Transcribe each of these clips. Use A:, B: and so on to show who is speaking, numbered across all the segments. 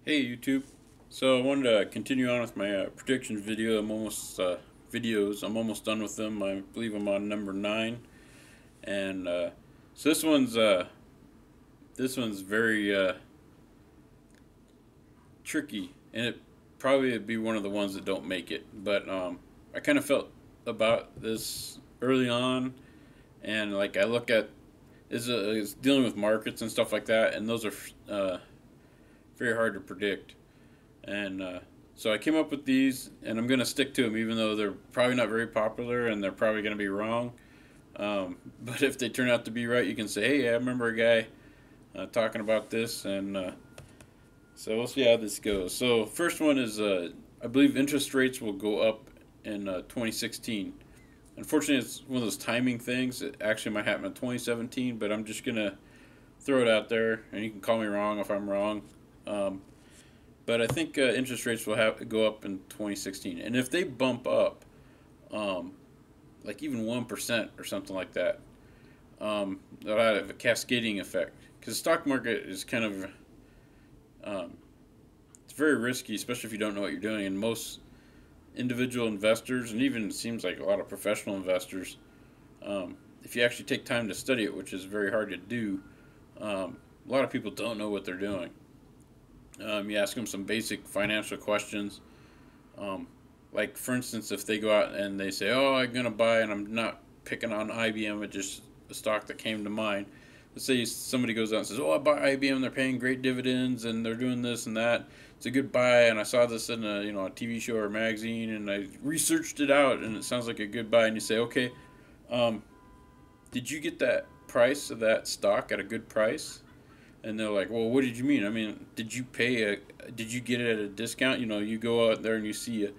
A: Hey YouTube. So I wanted to continue on with my predictions video. I'm almost done with them. I believe I'm on number 9, and so this one's very tricky, and it probably would be one of the ones that don't make it. But I kind of felt about this early on, and like I look at is dealing with markets and stuff like that, and those are very hard to predict. And so I came up with these, and I'm going to stick to them, even though they're probably not very popular and they're probably going to be wrong. But if they turn out to be right, you can say, hey, I remember a guy talking about this, and so we'll see how this goes. So, first one is I believe interest rates will go up in 2016. Unfortunately, it's one of those timing things. It actually might happen in 2017, but I'm just going to throw it out there, and you can call me wrong if I'm wrong. Um, but I think interest rates will go up in 2016, and if they bump up, um, like even 1% or something like that, they'll have a cascading effect. Because the stock market is kind of um, it's very risky, especially if you don't know what you're doing. And most individual investors, and even it seems like a lot of professional investors, if you actually take time to study it, which is very hard to do, a lot of people don't know what they're doing. You ask them some basic financial questions, um, like for instance, if they go out and they say, "Oh, I'm gonna buy," and I'm not picking on IBM, it's just a stock that came to mind. Let's say somebody goes out and says, "Oh, I bought IBM. They're paying great dividends, and they're doing this and that. It's a good buy." And I saw this in a TV show or magazine, and I researched it out, and it sounds like a good buy. And you say, "Okay, um, did you get that price of that stock at a good price?" And they're like, "Well, what did you mean? I mean, did you get it at a discount? You go out there and you see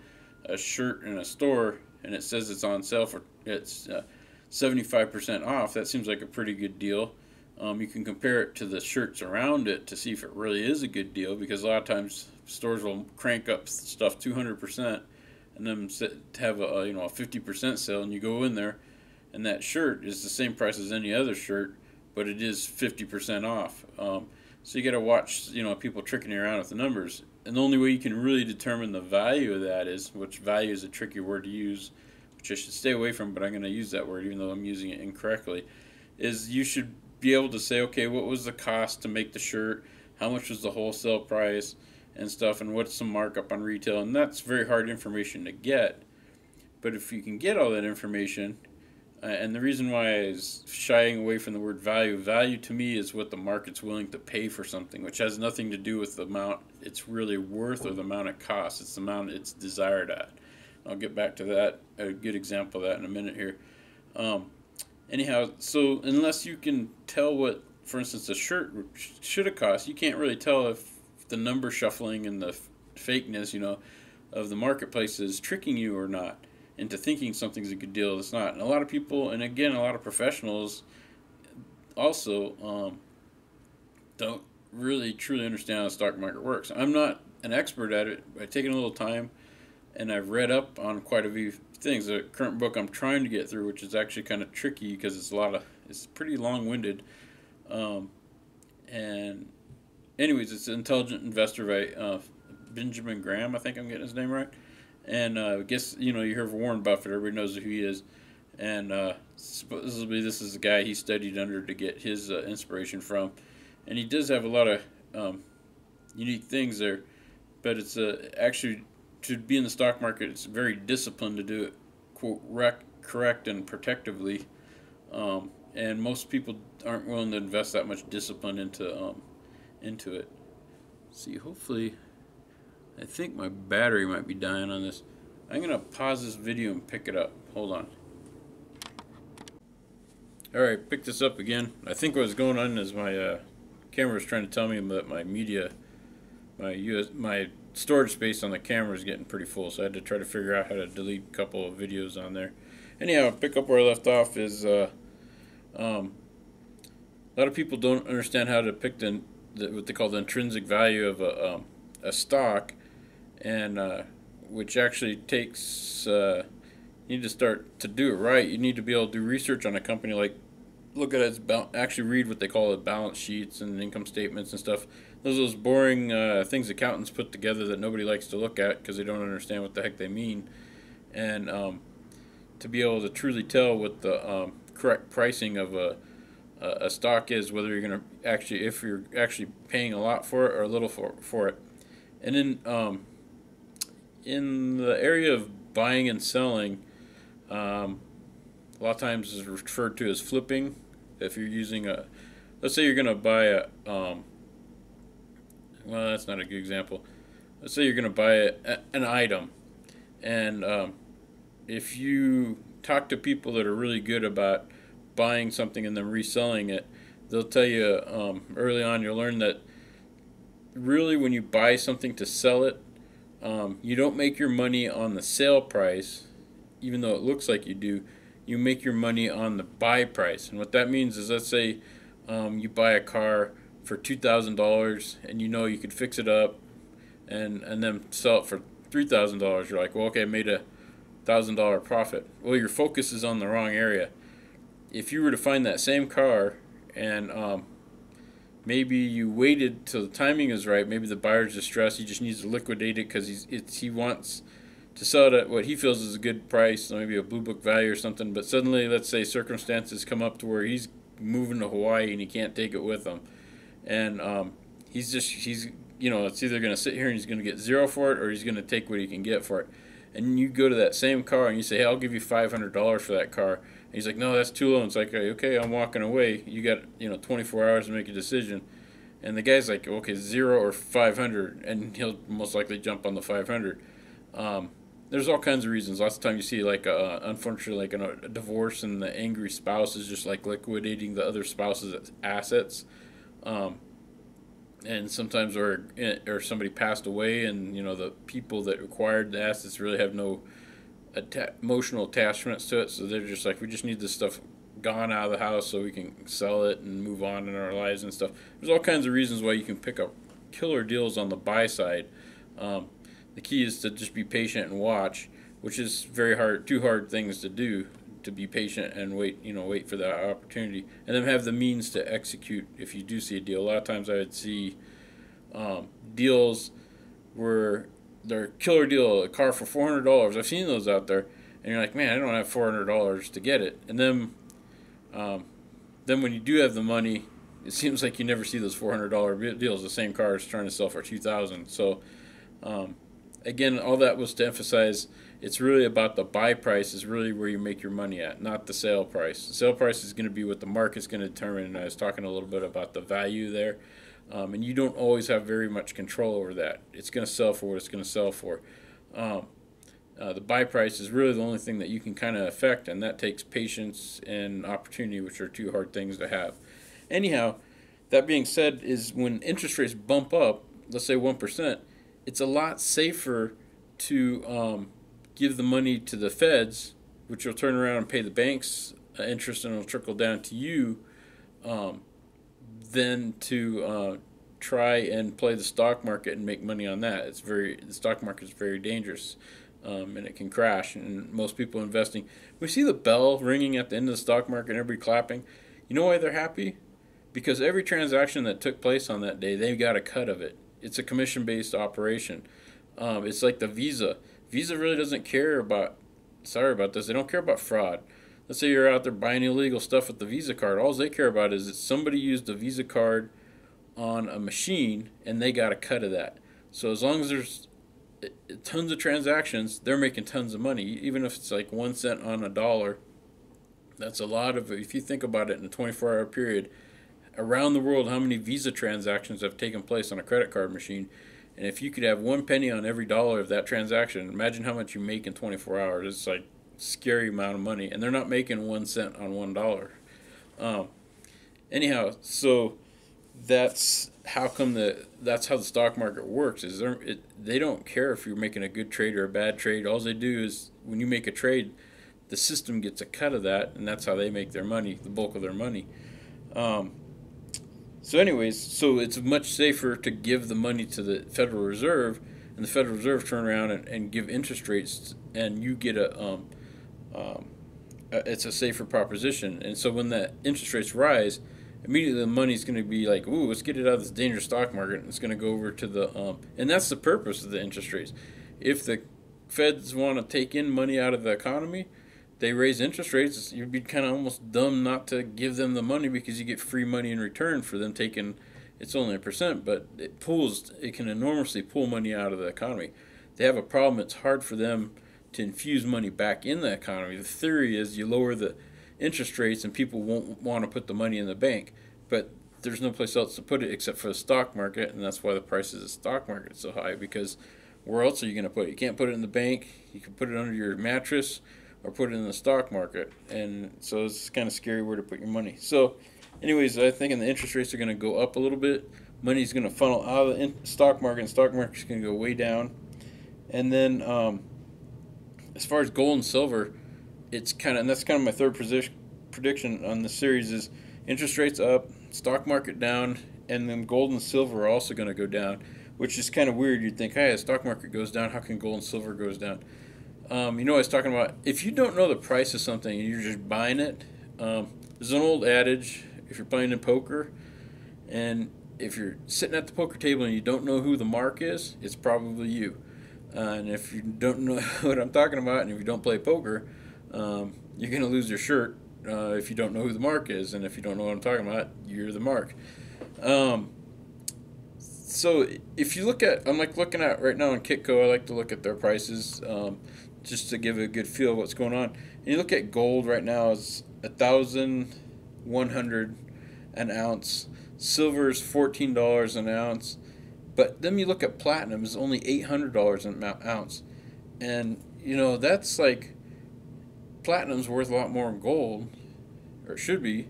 A: a shirt in a store and it says it's on sale for it's 75% off. That seems like a pretty good deal. You can compare it to the shirts around it to see if it really is a good deal, because a lot of times stores will crank up stuff 200% and then have a 50% sale, and you go in there and that shirt is the same price as any other shirt, but it is 50% off. So you got to watch, people tricking you around with the numbers. And the only way you can really determine the value of that is, which value is a tricky word to use, which I should stay away from, but I'm going to use that word even though I'm using it incorrectly, is you should be able to say, okay, what was the cost to make the shirt? How much was the wholesale price and stuff? And what's the markup on retail? And that's very hard information to get. But if you can get all that information, and the reason why I is shying away from the word value, value to me is what the market's willing to pay for something, which has nothing to do with the amount it's really worth or the amount it costs. It's the amount it's desired at. I'll get back to that, a good example of that in a minute here. Um, Anyhow, so unless you can tell what, for instance, a shirt should have cost, you can't really tell if the number shuffling and the fakeness, of the marketplace is tricking you or not into thinking something's a good deal that's not. And a lot of people, and again, a lot of professionals also don't really truly understand how the stock market works. I'm not an expert at it. I've taken a little time and I've read up on quite a few things. The current book I'm trying to get through, which is actually kind of tricky because it's pretty long-winded. And anyways, it's Intelligent Investor by Benjamin Graham. I think I'm getting his name right. And I guess you hear of Warren Buffett. Everybody knows who he is. And supposedly this is the guy he studied under to get his inspiration from. And he does have a lot of unique things there. But it's actually, to be in the stock market, it's very disciplined to do it, quote, correct and protectively. And most people aren't willing to invest that much discipline into it. See, hopefully, I think my battery might be dying on this. I'm going to pause this video and pick it up. Hold on. Alright, pick this up again. I think what's going on is my camera is trying to tell me that my storage space on the camera is getting pretty full, so I had to try to figure out how to delete a couple of videos on there. Anyhow, pick up where I left off is a lot of people don't understand how to pick what they call the intrinsic value of a stock, and which actually takes you need to start to do it right. You need to be able to do research on a company, like look at its actually read what they call it, balance sheets and income statements and stuff. those boring things accountants put together that nobody likes to look at because they don't understand what the heck they mean. And to be able to truly tell what the correct pricing of a stock is, whether you're going to actually, if you're actually paying a lot for it or a little for it. And then in the area of buying and selling, a lot of times is referred to as flipping. If you're using let's say you're going to buy well, that's not a good example. Let's say you're going to buy an item, and if you talk to people that are really good about buying something and then reselling it, they'll tell you early on, you'll learn that really when you buy something to sell it, you don't make your money on the sale price, even though it looks like you do. You make your money on the buy price. And what that means is, let's say you buy a car for $2,000 and you know you could fix it up and then sell it for $3,000. You're like, well, okay, I made $1,000 profit. Well, your focus is on the wrong area. If you were to find that same car and maybe you waited till the timing is right, maybe the buyer's distressed, he just needs to liquidate it because he wants to sell it at what he feels is a good price, maybe a blue book value or something, but suddenly, let's say circumstances come up to where he's moving to Hawaii and he can't take it with him, and he's it's either going to sit here and he's going to get zero for it or he's going to take what he can get for it. And you go to that same car and you say, hey, I'll give you $500 for that car. And he's like, no, that's too low. And it's like, okay, I'm walking away. You got 24 hours to make a decision. And the guy's like, okay, 0 or 500, and he'll most likely jump on the 500. There's all kinds of reasons. Lots of times you see, like, unfortunately, like a divorce, and the angry spouse is just like liquidating the other spouse's assets. And sometimes, or somebody passed away, and the people that acquired the assets really have no emotional attachments to it, so they're just like, we just need this stuff gone out of the house so we can sell it and move on in our lives and stuff. There's all kinds of reasons why you can pick up killer deals on the buy side. The key is to just be patient and watch, which is very hard, two hard things to do, to be patient and wait for that opportunity, and then have the means to execute if you do see a deal. A lot of times I would see deals where they're killer deal, a car for $400. I've seen those out there, and you're like, man, I don't have $400 to get it. And then when you do have the money, it seems like you never see those $400 deals. The same car is trying to sell for $2,000. So again, all that was to emphasize it's really about the buy price is really where you make your money at, not the sale price. The sale price is going to be what the market's going to determine, and I was talking a little bit about the value there. And you don't always have very much control over that. It's going to sell for what it's going to sell for. The buy price is really the only thing that you can kind of affect, and that takes patience and opportunity, which are two hard things to have. Anyhow, that being said, is when interest rates bump up, let's say 1%, it's a lot safer to give the money to the feds, which will turn around and pay the banks interest, and it'll trickle down to you, than to try and play the stock market and make money on that. The stock market is very dangerous, and it can crash. And most people investing, we see the bell ringing at the end of the stock market and everybody clapping. You know why they're happy? Because every transaction that took place on that day, they got a cut of it. It's a commission-based operation. It's like the Visa. Visa really doesn't care about, sorry about this, they don't care about fraud. Let's say you're out there buying illegal stuff with the Visa card. All they care about is that somebody used the Visa card on a machine and they got a cut of that. So as long as there's tons of transactions, they're making tons of money. Even if it's like 1 cent on a dollar, that's a lot of, if you think about it in a 24-hour period, around the world, how many Visa transactions have taken place on a credit card machine? And if you could have 1 penny on every dollar of that transaction, imagine how much you make in 24 hours. It's like scary amount of money, and they're not making 1 cent on $1. Anyhow, so that's how the stock market works. Is they don't care if you're making a good trade or a bad trade. All they do is when you make a trade, the system gets a cut of that, and that's how they make their money, the bulk of their money. So it's much safer to give the money to the Federal Reserve, and the Federal Reserve turn around and give interest rates, and you get it's a safer proposition. And so when the interest rates rise, immediately the money's going to be like, ooh, let's get it out of this dangerous stock market. And it's going to go over to the and that's the purpose of the interest rates. If the Feds want to take in money out of the economy, they raise interest rates. You'd be kind of almost dumb not to give them the money because you get free money in return for them taking. It's only 1%, but it can enormously pull money out of the economy. They have a problem. It's hard for them to infuse money back in the economy. The theory is you lower the interest rates and people won't want to put the money in the bank, but there's no place else to put it except for the stock market, and that's why the prices of the stock market is so high, because where else are you going to put it? You can't put it in the bank. You can put it under your mattress or put it in the stock market, and so it's kind of scary where to put your money. So anyways, I think the interest rates are going to go up a little bit. Money's going to funnel out of the stock market, and stock market's going to go way down. And then as far as gold and silver, that's kind of my third prediction on the series is interest rates up, stock market down, and then gold and silver are also going to go down, which is kind of weird. You'd think, hey, the stock market goes down, how can gold and silver goes down? I was talking about, if you don't know the price of something and you're just buying it, there's an old adage, if you're playing in poker, and if you're sitting at the poker table and you don't know who the mark is, it's probably you. And if you don't know what I'm talking about, and if you don't play poker, you're going to lose your shirt if you don't know who the mark is. And if you don't know what I'm talking about, you're the mark. So if you look at, I'm like looking at right now on Kitco, I like to look at their prices just to give a good feel of what's going on. And you look at gold right now is $1,100 an ounce. Silver is $14 an ounce. But then you look at platinum, it's only $800 an ounce. And, that's like, platinum's worth a lot more than gold, or it should be.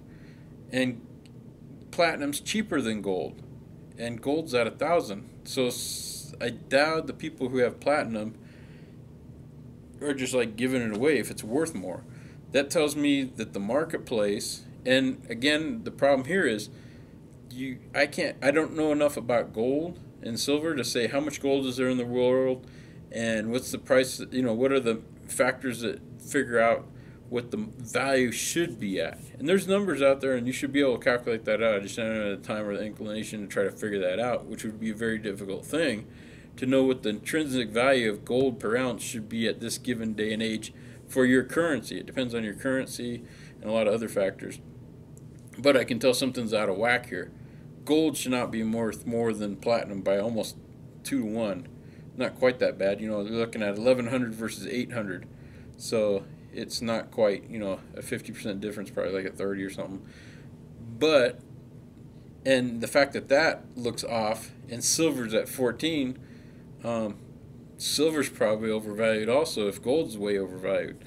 A: And platinum's cheaper than gold. And gold's at $1,000. So I doubt the people who have platinum are just like giving it away if it's worth more. That tells me that the marketplace, and again, the problem here is I don't know enough about gold and silver to say how much gold is there in the world and what's the price, what are the factors that figure out what the value should be at. And there's numbers out there, and you should be able to calculate that out. I just don't have the time or the inclination to try to figure that out, which would be a very difficult thing to know what the intrinsic value of gold per ounce should be at this given day and age for your currency. It depends on your currency and a lot of other factors. But I can tell something's out of whack here. Gold should not be worth more than platinum by almost 2 to 1. Not quite that bad. They're looking at 1,100 versus 800. So it's not quite, a 50% difference, probably like a 30 or something. But, and the fact that looks off, and silver's at 14, silver's probably overvalued also if gold's way overvalued.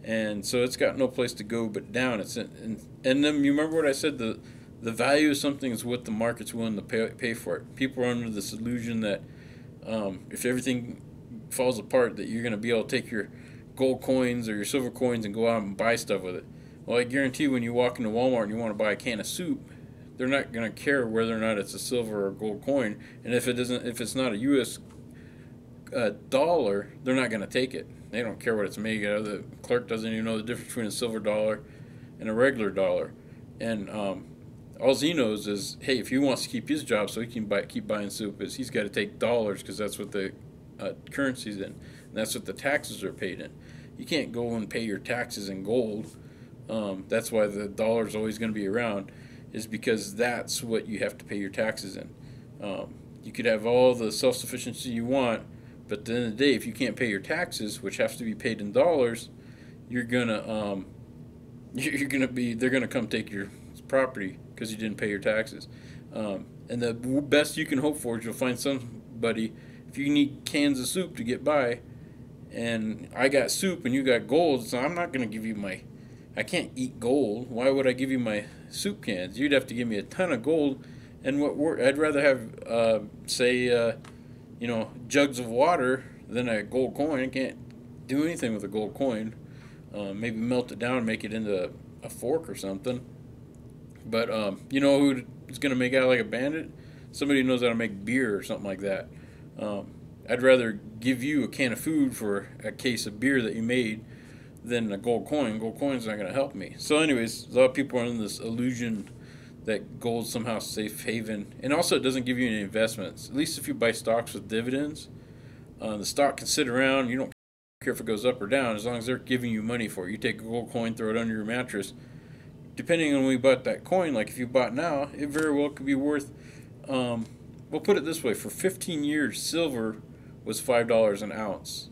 A: And so it's got no place to go but down. And then you remember what I said, the value of something is what the market's willing to pay for it. People are under this illusion that if everything falls apart, that you're going to be able to take your gold coins or your silver coins and go out and buy stuff with it. Well, I guarantee when you walk into Walmart and you want to buy a can of soup, they're not going to care whether or not it's a silver or gold coin. And if it's not a U.S. Dollar, they're not going to take it. They don't care what it's made out of. The clerk doesn't even know the difference between a silver dollar and a regular dollar. And all he knows is, hey, if he wants to keep his job so he can keep buying soup, is he's got to take dollars because that's what the currency's in. And that's what the taxes are paid in. You can't go and pay your taxes in gold. That's why the dollar's always going to be around, is because that's what you have to pay your taxes in. You could have all the self-sufficiency you want, but at the end of the day, if you can't pay your taxes, which have to be paid in dollars, they're gonna come take your property because you didn't pay your taxes. And the best you can hope for is you'll find somebody, if you need cans of soup to get by, and I got soup and you got gold, so I'm not going to give you I can't eat gold. Why would I give you my soup cans? You'd have to give me a ton of gold, and I'd rather have, jugs of water than a gold coin. I can't do anything with a gold coin. Maybe melt it down and make it into a fork or something. But you know who's going to make out like a bandit? Somebody who knows how to make beer or something like that. I'd rather give you a can of food for a case of beer that you made than a gold coin. Gold coin's not going to help me. So anyways, a lot of people are in this illusion that gold's somehow safe haven. And also, it doesn't give you any investments. At least if you buy stocks with dividends, the stock can sit around. You don't care if it goes up or down as long as they're giving you money for it. You take a gold coin, throw it under your mattress. Depending on when you bought that coin, like if you bought now, it very well could be worth. We'll put it this way: for 15 years, silver was $5 an ounce,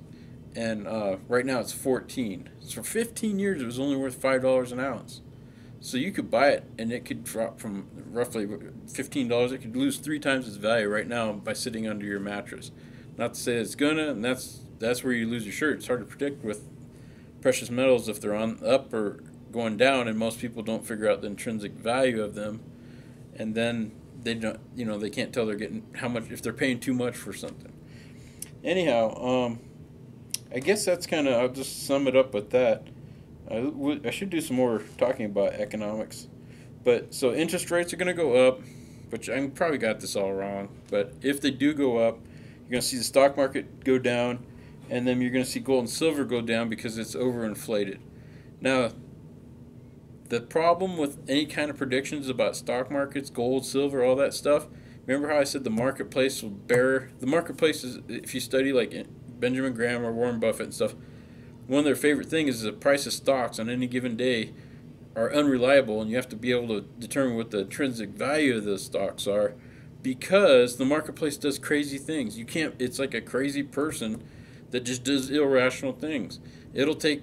A: and right now it's 14. So for 15 years, it was only worth $5 an ounce. So you could buy it, and it could drop from roughly $15. It could lose 3 times its value right now by sitting under your mattress. Not to say it's gonna, and that's where you lose your shirt. It's hard to predict with precious metals if they're on up or going down, and most people don't figure out the intrinsic value of them, and then they don't, they can't tell they're getting how much if they're paying too much for something. Anyhow, I guess that's kind of, I'll just sum it up with that. I should do some more talking about economics. But so interest rates are going to go up, which I probably got this all wrong. But if they do go up, you're going to see the stock market go down, and then you're going to see gold and silver go down because it's overinflated. Now, the problem with any kind of predictions about stock markets, gold, silver, all that stuff, remember how I said the marketplace will bear? The marketplace is, if you study like Benjamin Graham or Warren Buffett and stuff, one of their favorite things is the price of stocks on any given day are unreliable, and you have to be able to determine what the intrinsic value of those stocks are because the marketplace does crazy things. You can't, it's like a crazy person that just does irrational things. It'll take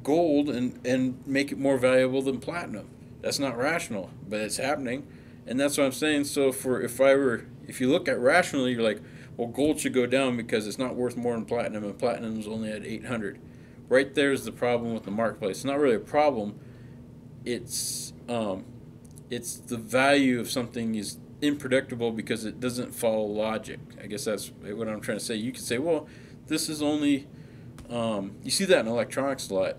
A: gold and make it more valuable than platinum. That's not rational, but it's happening, and that's what I'm saying. So if you look at rationally, you're like, well, gold should go down because it's not worth more than platinum, and platinum's only at 800. Right there's the problem with the marketplace. It's not really a problem. It's the value of something is unpredictable because it doesn't follow logic. I guess that's what I'm trying to say. You could say, well, this is only you see that in electronics a lot.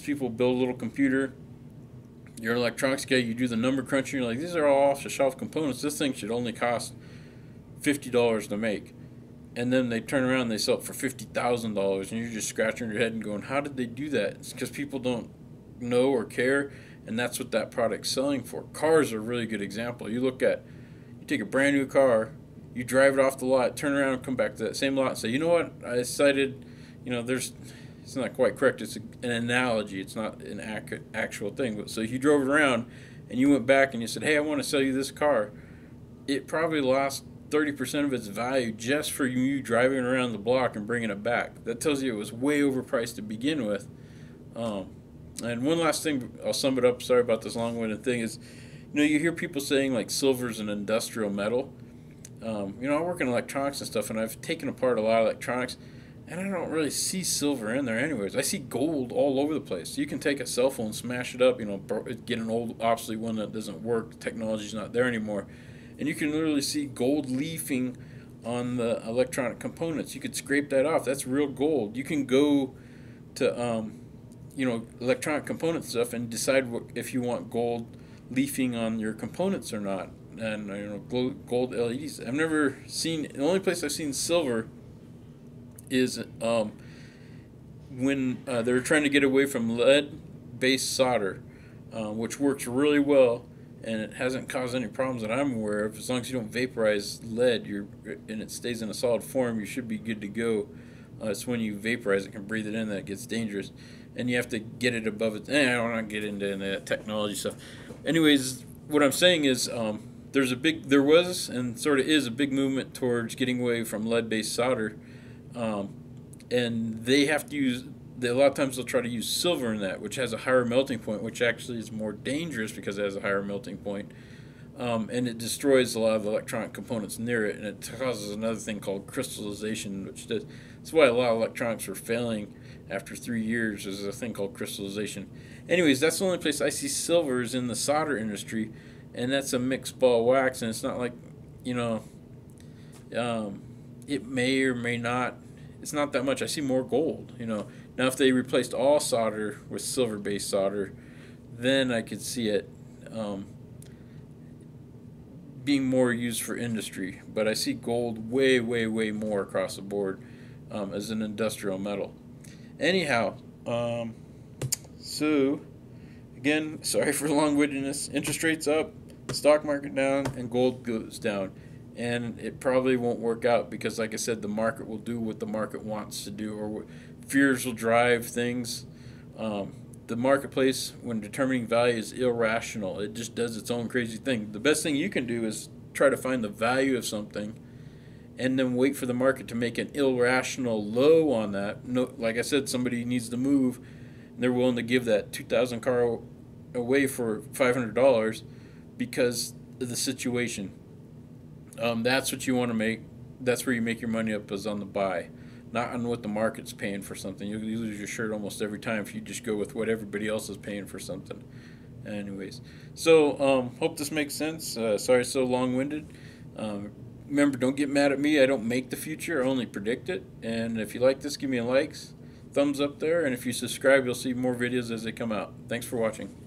A: People build a little computer. You're an electronics guy. You do the number crunching. You're like, these are all off-the-shelf components. This thing should only cost $50 to make. And then they turn around and they sell it for $50,000, and you're just scratching your head and going, how did they do that? It's because people don't know or care, and that's what that product's selling for. Cars are a really good example. You take a brand new car, you drive it off the lot, turn around and come back to that same lot and say, you know what, I decided, it's not quite correct. It's an analogy. It's not an actual thing. But so you drove it around and you went back and you said, hey, I want to sell you this car. It probably lost 30% of its value just for you driving around the block and bringing it back. That tells you it was way overpriced to begin with. And one last thing, I'll sum it up. Sorry about this long-winded thing. Is, you hear people saying like silver's an industrial metal. I work in electronics and stuff, and I've taken apart a lot of electronics, and I don't really see silver in there anyways. I see gold all over the place. You can take a cell phone, smash it up, get an old obsolete one that doesn't work. The technology's not there anymore. And you can literally see gold leafing on the electronic components. You could scrape that off. That's real gold. You can go to, electronic component stuff and decide if you want gold leafing on your components or not. And, gold LEDs. I've never seen, the only place I've seen silver is when they were trying to get away from lead-based solder, which works really well. And it hasn't caused any problems that I'm aware of. As long as you don't vaporize lead and it stays in a solid form, you should be good to go. It's when you vaporize it and breathe it in that it gets dangerous. And you have to get it above it. I don't want to get into that technology stuff. Anyways, what I'm saying is there was and sort of is a big movement towards getting away from lead-based solder. And they have to use... A lot of times they'll try to use silver in that, which has a higher melting point, which actually is more dangerous because it has a higher melting point. And it destroys a lot of the electronic components near it, and it causes another thing called crystallization, that's why a lot of electronics are failing after 3 years. There's a thing called crystallization. Anyways, that's the only place I see silver is in the solder industry, and that's a mixed ball of wax, and it's not like, it may or may not, it's not that much. I see more gold, Now, if they replaced all solder with silver-based solder, then I could see it being more used for industry. But I see gold way, way, way more across the board as an industrial metal. Anyhow, so, again, sorry for long-windedness. Interest rates up, stock market down and gold goes down. And it probably won't work out because, like I said, the market will do what the market wants to do, or fears will drive things. The marketplace, when determining value, is irrational. It just does its own crazy thing. The best thing you can do is try to find the value of something and then wait for the market to make an irrational low on that. No, like I said, somebody needs to move, and they're willing to give that 2,000 car away for $500 because of the situation. That's what you want to make. That's where you make your money up, is on the buy, not on what the market's paying for something. You lose your shirt almost every time if you just go with what everybody else is paying for something. Anyways, so hope this makes sense. Sorry it's so long-winded. Remember, don't get mad at me. I don't make the future. I only predict it. And if you like this, give me a like, thumbs up there. And if you subscribe, you'll see more videos as they come out. Thanks for watching.